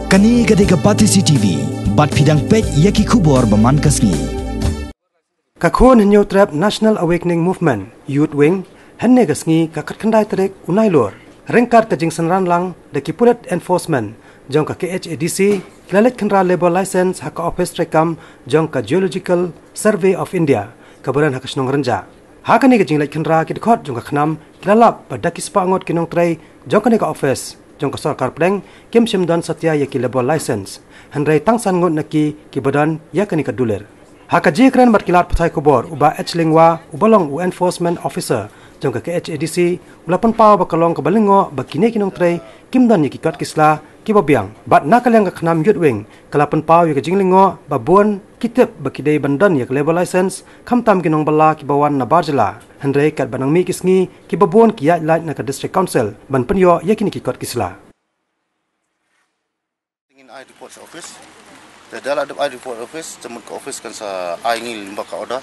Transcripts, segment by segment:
Kani gade ka Pati CCTV, bat pidang pet yaki kubor baman kasni. Kakun New Trap National Awakening Movement Youth Wing henne gasngi kakat khandai trek unai lor. Rengkar kajing sanran lang deki pulet enforcement jong ka KHADC klalet khandra labor license haka office trekam jong ka Geological Survey of India kabaran haka snong renja. Hakani kajing let khandra ki dekhot jong ka khnam klalap badaki spangot kinong tray jong ka ka office jong ka sarkar pleng kim simdan satya yaki labor license handrai tangsan ngot naki ki badan yakani ka duler. Haka jikran matkilat patai kubor uba Lingwa ubalong enforcement officer jong ka KHADC ulapan pau bakalong ka balingo bakine kinong tray kimdan yaki kat kisla kibabiang bat nakalyang ka khnam youth wing kalapan pau yaki jinglingo babon kitip bakidei bandan yak labor license khamtam kinong bala kibawan na barjala handrai kat banang mi kisngi kibabon kiya light na ka district council ban penyo yakini ki kat kisla ingin I report sa office dalam I report office temut ke office kan sa I ingin limba ka order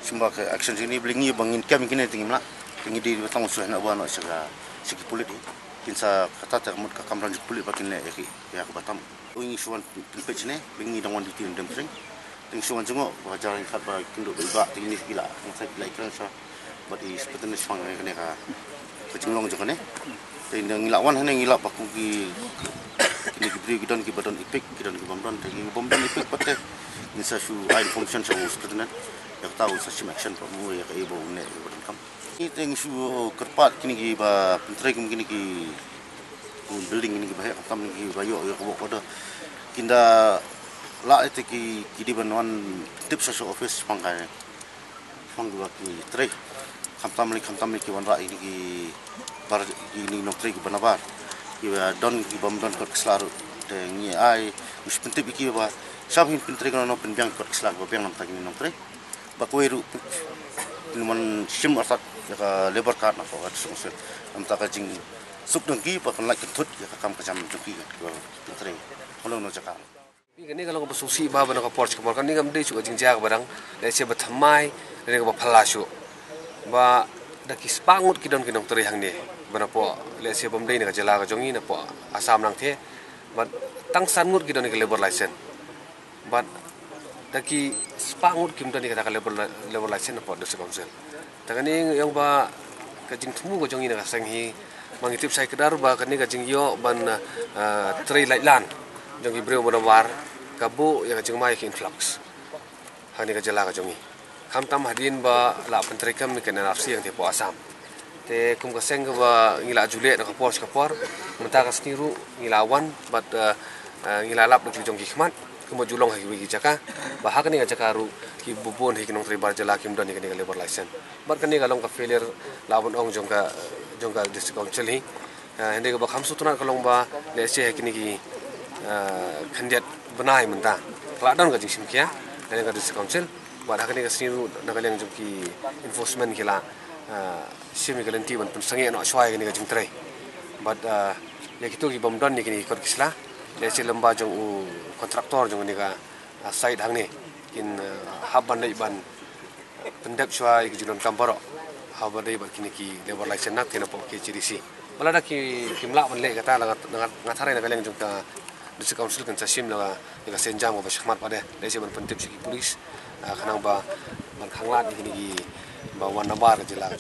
simba ke action sini blingi bangin kam kini tingim la tinggi di batang suah nak buat nak segi pulit kinsa kata temut ka kamran pulit bakin le ya ke batam ingin suan page ni blingi dangwan di tim dem sering ting suan jengok wajar kat ba kinduk ba tinggi gila saya like kan sa bagi seperti ni sang kene ka kejinglong jo kene ting ngilawan hane ngilap aku ki ini diberi kita ni badan ipik kita ni bamdan tapi bamdan ipik pate insa su air function so seperti nan yang tahu sa action pamu ya kai bo ne badan kam ini teng su kerpat kini ki ba pentrek kini ki building ini ki bahaya kam ni bayo ya ko pada kinda la itu ki di banwan tips so office pangkai pang dua ki trek kam tam ki wan ra ini ki bar ini no trek banabar kiba don ki bom don kot selaru dengi ai us penting ki ba sabhin pentre kono pen biang kot selaru biang nam tagini nom tre ba koiru man sim asat ya labor card na ko at sungsel am ta ka jing suk dong ki pa kan lak thut ya kam ka jam ki ko pentre kono no jaka ini kalau ko susi ba bana ko porch ko kan ni gam dei chu jing jag barang le se ba thamai le ko ba phalashu ba daki spangut ki don ki nom tre hang ni bana po le se bom dei na jala ga jongi na po asam nang the but tang sangut ki don ki labor license but daki spangut kim don ki ka labor license po district council tangani yang ba ka jing thumu go jongi na sang hi mangitip sai kedar ba kan ni ka jing yo ban trei light lan jongi breu bona war ka bu ya ka jing mai ki influx hani ka jala ga jongi khamtam hadin ba la pentrekam ni kana nafsi yang te po asam te kum ka seng ba ngila jule na kapor menta ka sniru ngila wan but ngila lap di jong hikmat kum julong ha gi jaka ba ha kani jaka ru ki bubon hi kinong tribar jala kim don ni kani labor license bar kani galong ka failure lawon ong jong ka district council hi hende ka ba kham sutuna kalong ba le se kini ki khandiat banai menta kladon ka jing kia kani ka district council ba ha kani ka sniru na kaleng jong ki enforcement kila simi galanti ban sange no swai ni gajing trai but ya kitu ki bomdon ni kini kot kisla le se lamba jong kontraktor jong ni ka side hang ni kin haban dai ban pendap swai ki julon kambaro haban dai ban kini ki labor license nak kena po ke CDC balada ki kimla ban le kata ngathare na kaleng jong ka district council kan sasim la ka senjam ba shkhmat pade le se ban pendap ki police khanang ba ban khanglat ni kini ki ba wan nabar jela